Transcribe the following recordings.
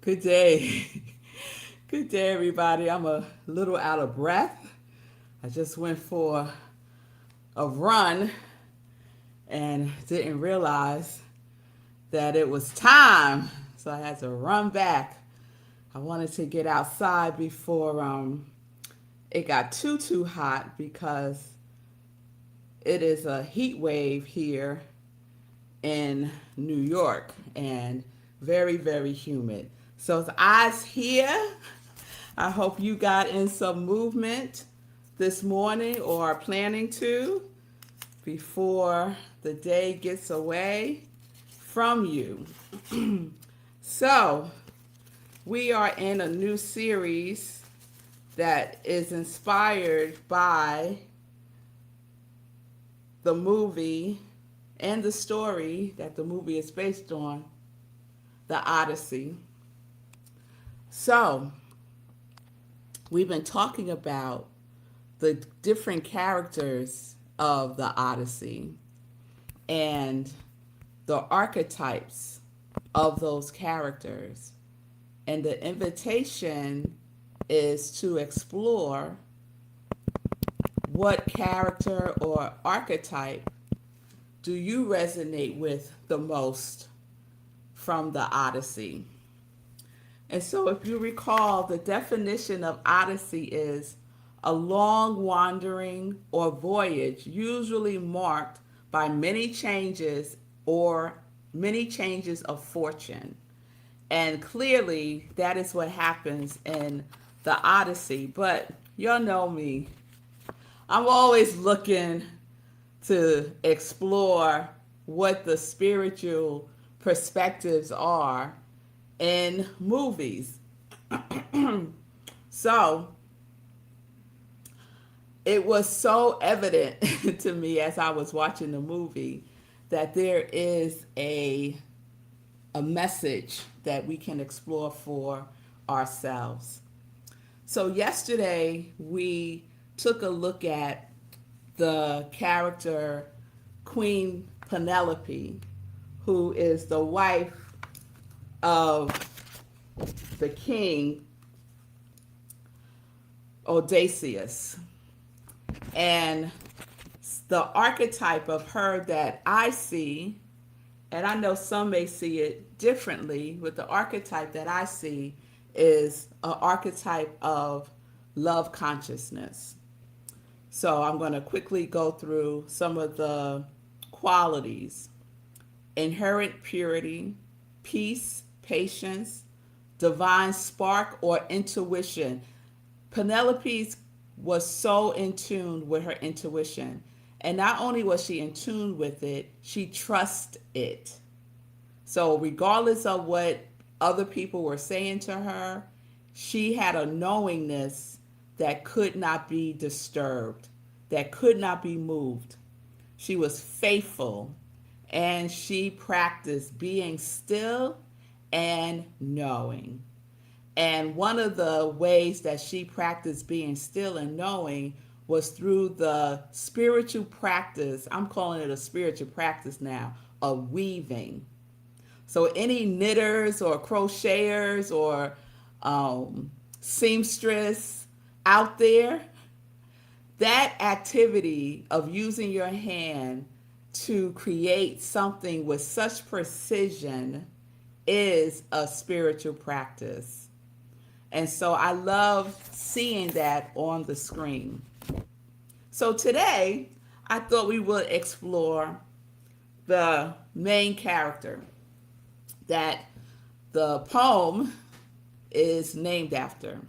Good day. Good day, everybody. I'm a little out of breath. I just went for a run and didn't realize that it was time. So I had to run back. I wanted to get outside before it got too hot because it is a heat wave here in New York and very humid. So it's eyes here. I hope you got in some movement this morning or are planning to before the day gets away from you. So, we are in a new series that is inspired by the movie and the story that the movie is based on, the Odyssey. So, we've been talking about the different characters of the Odyssey and the archetypes of those characters. And the invitation is to explore what character or archetype do you resonate with the most from the Odyssey. And so, if you recall, the definition of Odyssey is a long wandering or voyage, usually marked by many changes of fortune. And clearly, that is what happens in the Odyssey. But y'all know me, I'm always looking to explore what the spiritual perspectives are in movies. So it was so evident to me as I was watching the movie that there is a message that we can explore for ourselves. So yesterday we took a look at the character Queen Penelope, who is the wife of the king Odysseus. And the archetype of her that I see, and I know some may see it differently, but the archetype that I see is an archetype of love consciousness. So I'm going to quickly go through some of the qualities: inherent purity, peace, patience, divine spark or intuition. Penelope's was so in tune with her intuition. And not only was she in tune with it, she trusts it. So, regardless of what other people were saying to her, she had a knowingness that could not be disturbed, that could not be moved. She was faithful and she practiced being still and knowing. And one of the ways that she practiced being still and knowing was through the spiritual practice. I'm calling it a spiritual practice now, of weaving. So, any knitters or crocheters or seamstress out there, that activity of using your hand to create something with such precision is a spiritual practice. And so I love seeing that on the screen. So today, I thought we would explore the main character that the poem is named after,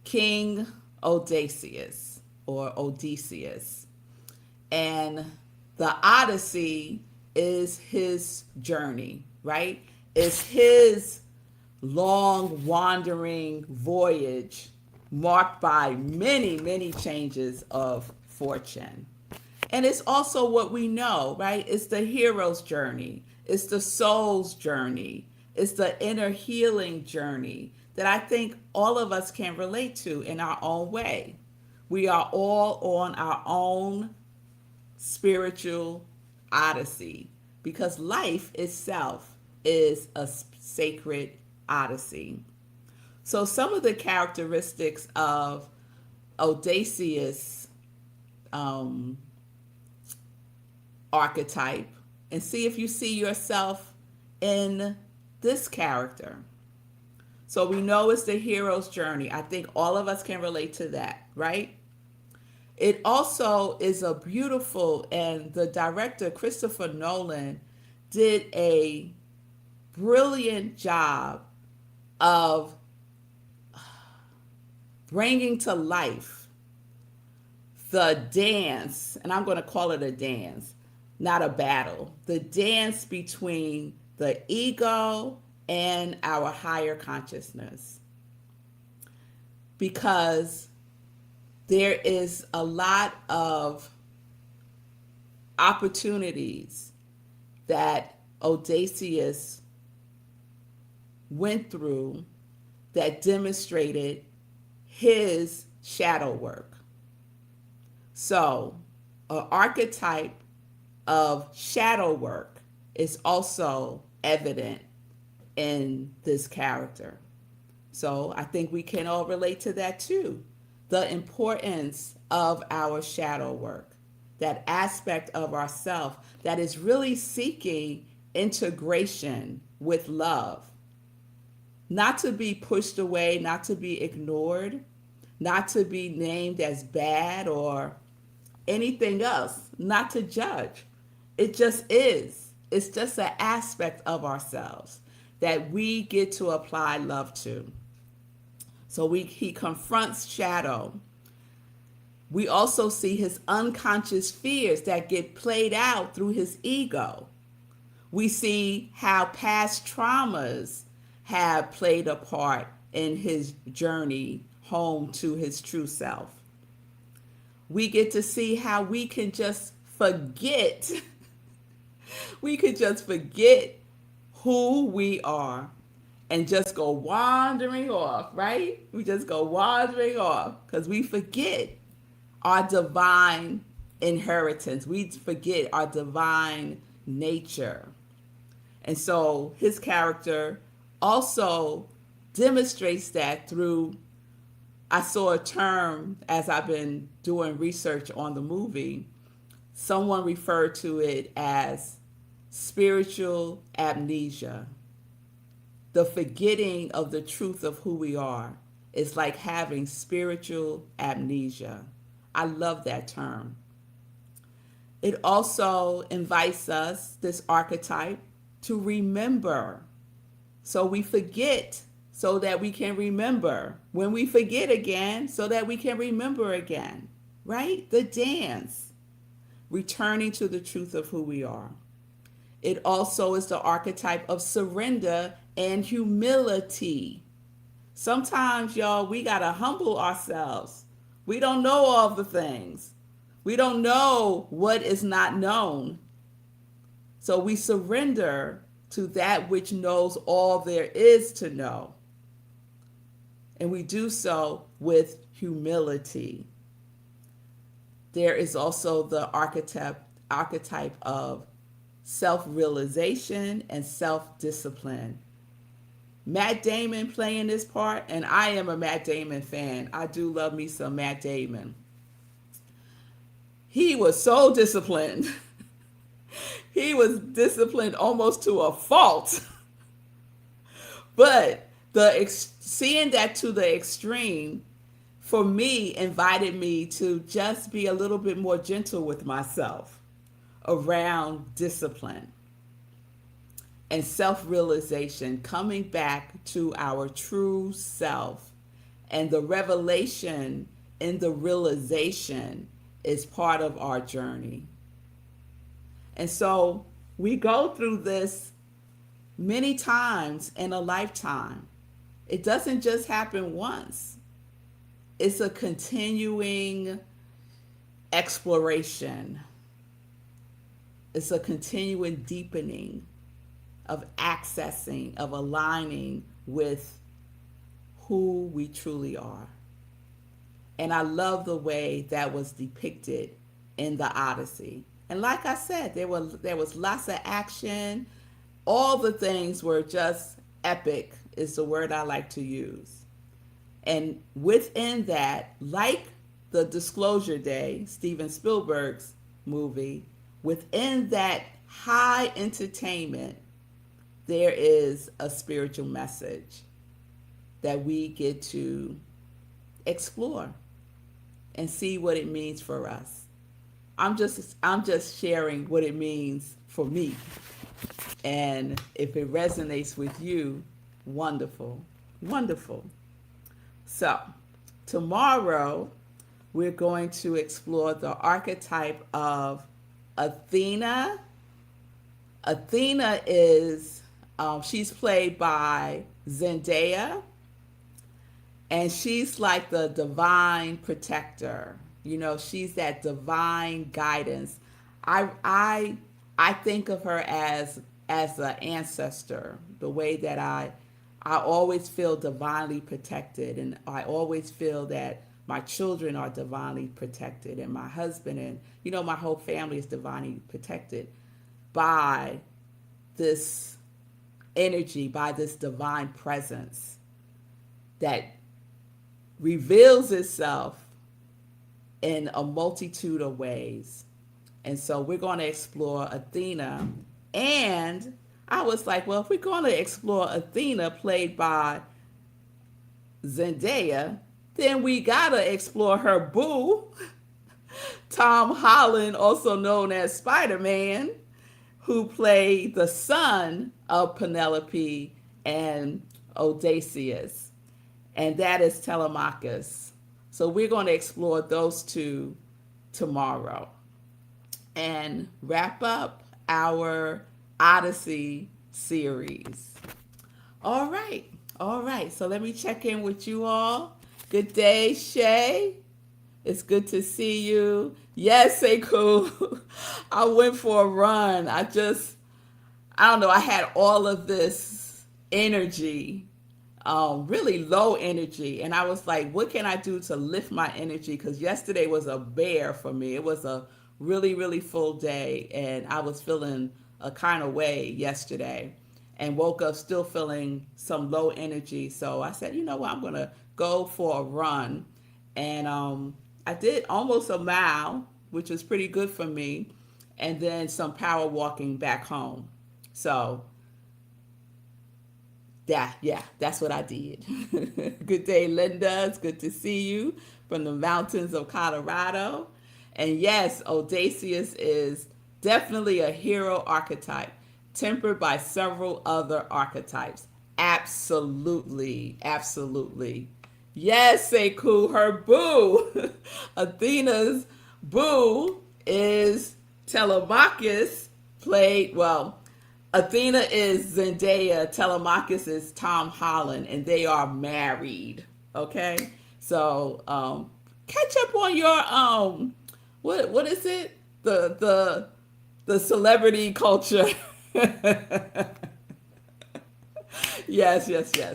King Odysseus or Odysseus. And the Odyssey is his journey, right? It's his long wandering voyage marked by many changes of fortune. And it's also what we know, right? It's the hero's journey, it's the soul's journey, it's the inner healing journey that I think all of us can relate to in our own way. We are all on our own spiritual odyssey because life itself is a sacred Odyssey. So some of the characteristics of Odysseus um, archetype, and see if you see yourself in this character. So we know it's the hero's journey. I think all of us can relate to that, right? It also is a beautiful, and the director, Christopher Nolan, did a brilliant job of bringing to life the dance, and I'm going to call it a dance, not a battle, the dance between the ego and our higher consciousness. Because there is a lot of opportunities that Odysseus went through that demonstrated his shadow work. So, an archetype of shadow work is also evident in this character. So, I think we can all relate to that too. The importance of our shadow work, that aspect of ourself that is really seeking integration with love. Not to be pushed away, not to be ignored, not to be named as bad or anything else, not to judge. It just is. It's just an aspect of ourselves that we get to apply love to. So he confronts shadow. We also see his unconscious fears that get played out through his ego. We see how past traumas have played a part in his journey home to his true self. We get to see how we can just forget. We could just forget who we are and just go wandering off, right? We just go wandering off because we forget our divine inheritance. We forget our divine nature. And so his character also demonstrates that through, I saw a term as I've been doing research on the movie, someone referred to it as spiritual amnesia. The forgetting of the truth of who we are is like having spiritual amnesia. I love that term. It also invites us, this archetype, to remember. So we forget so that we can remember. When we forget again, so that we can remember again, right? The dance, returning to the truth of who we are. It also is the archetype of surrender and humility. Sometimes, y'all, we got to humble ourselves. We don't know all the things. We don't know what is not known. So we surrender to that which knows all there is to know. And we do so with humility. There is also the archetype of self-realization and self-discipline. Matt Damon playing this part, and I am a Matt Damon fan. I do love me some Matt Damon. He was so disciplined. He was disciplined almost to a fault. But seeing that to the extreme, for me, invited me to just be a little bit more gentle with myself around discipline and self-realization, coming back to our true self. And the revelation in the realization is part of our journey. And so we go through this many times in a lifetime. It doesn't just happen once. It's a continuing exploration. It's a continuing deepening of accessing, of aligning with who we truly are. And I love the way that was depicted in the Odyssey. And like I said, there was lots of action. All the things were just epic. is the word I like to use. And within that, like the Disclosure Day, Steven Spielberg's movie, within that high entertainment, there is a spiritual message that we get to explore and see what it means for us. I'm just sharing what it means for me. And if it resonates with you, wonderful. Wonderful. So, tomorrow we're going to explore the archetype of Athena. Athena is she's played by Zendaya, and she's like the divine protector. You know, she's that divine guidance. I think of her as an ancestor. The way that I always feel divinely protected, and I always feel that my children are divinely protected, and my husband, and you know, my whole family is divinely protected by this energy, by this divine presence that reveals itself in a multitude of ways. And so we're going to explore Athena. And I was like, well, if we're going to explore Athena played by Zendaya, then we got to explore her boo, Tom Holland, also known as Spider-Man, who played the son of Penelope and Odysseus. And that is Telemachus. So we're going to explore those two tomorrow and wrap up our Odyssey series. All right. So let me check in with you all. Good day, Shay. It's good to see you. Yes, Sekou. I went for a run. I don't know. I had all of this energy, really low energy. And I was like, what can I do to lift my energy? Because yesterday was a bear for me. It was a really, really full day. And I was feeling a kind of way yesterday and woke up still feeling some low energy. So I said, you know what? I'm going to go for a run. And I did almost a mile, which was pretty good for me. And then some power walking back home. So that's what I did. Good day, Linda. It's good to see you from the mountains of Colorado. And yes, Odysseus is definitely a hero archetype, tempered by several other archetypes. Absolutely. Yes, Sekou, her boo. Athena's boo is Telemachus, Athena is Zendaya, Telemachus is Tom Holland, and they are married. Okay, so catch up on your what is it? The celebrity culture. Yes.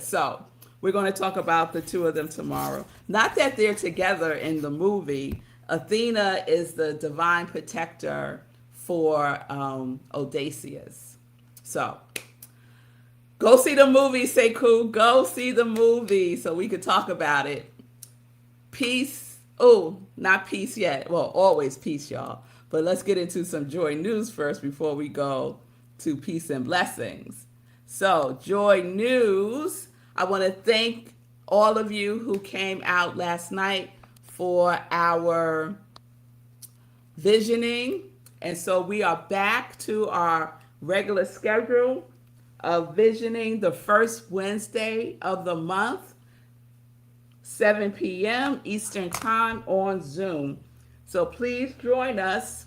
So we're going to talk about the two of them tomorrow. Not that they're together in the movie. Athena is the divine protector for Odysseus. So go see the movie, Sekou. Go see the movie so we could talk about it. Peace. Oh, not peace yet. Well, always peace, y'all. But let's get into some joy news first before we go to peace and blessings. So, joy news. I want to thank all of you who came out last night for our visioning. And so we are back to our regular schedule of visioning the first Wednesday of the month, 7 p.m. Eastern Time on Zoom. So please join us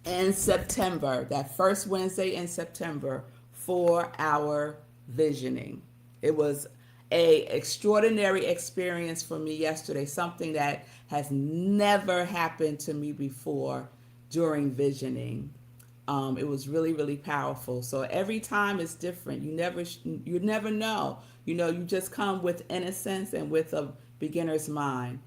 in September, that first Wednesday in September, for our visioning. It was an extraordinary experience for me yesterday, something that has never happened to me before during visioning. It was really, really powerful. So every time it's different. You never know. You know, you just come with innocence and with a beginner's mind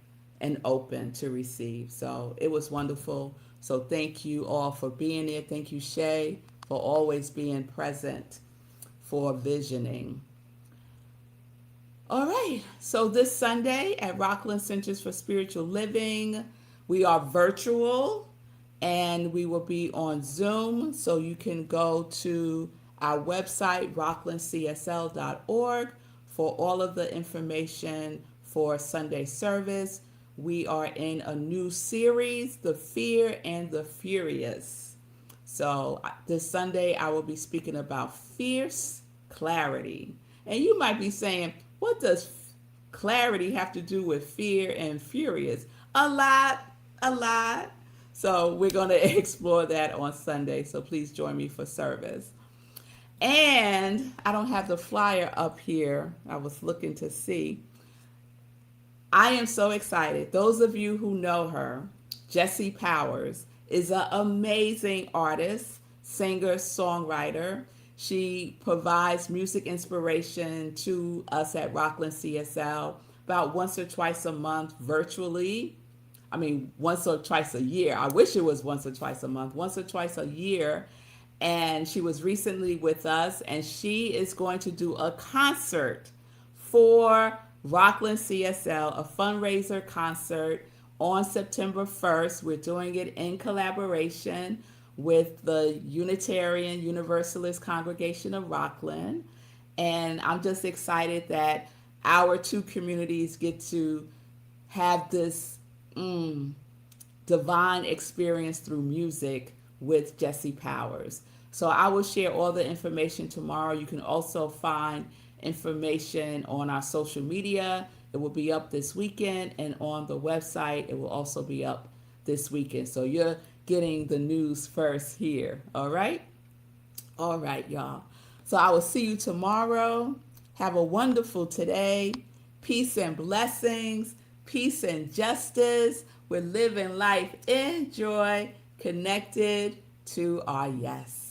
and open to receive. So it was wonderful. So thank you all for being there. Thank you, Shay, for always being present for visioning. All right. So this Sunday at Rockland Centers for Spiritual Living, we are virtual and we will be on Zoom. So you can go to our website, rocklandcsl.org, for all of the information for Sunday service. We are in a new series, The Fear and the Furious. So this Sunday, I will be speaking about fierce clarity. And you might be saying, what does clarity have to do with fear and furious? A lot, a lot. So we're going to explore that on Sunday. So please join me for service. And I don't have the flyer up here. I was looking to see. I am so excited. Those of you who know her, Jessie Powers is an amazing artist, singer, songwriter. She provides music inspiration to us at Rockland CSL about once or twice a month virtually. I mean, once or twice a year. I wish it was once or twice a month, once or twice a year. And she was recently with us, and she is going to do a concert for Rockland CSL, a fundraiser concert on September 1st. We're doing it in collaboration with the Unitarian Universalist Congregation of Rockland. And I'm just excited that our two communities get to have this divine experience through music with Jessie Powers. So I will share all the information tomorrow. You can also find information on our social media. It will be up this weekend, and on the website, it will also be up this weekend. So you're getting the news first here. All right? All right, y'all. So I will see you tomorrow. Have a wonderful today. Peace and blessings. Peace and justice. We're living life in joy, connected to our yes.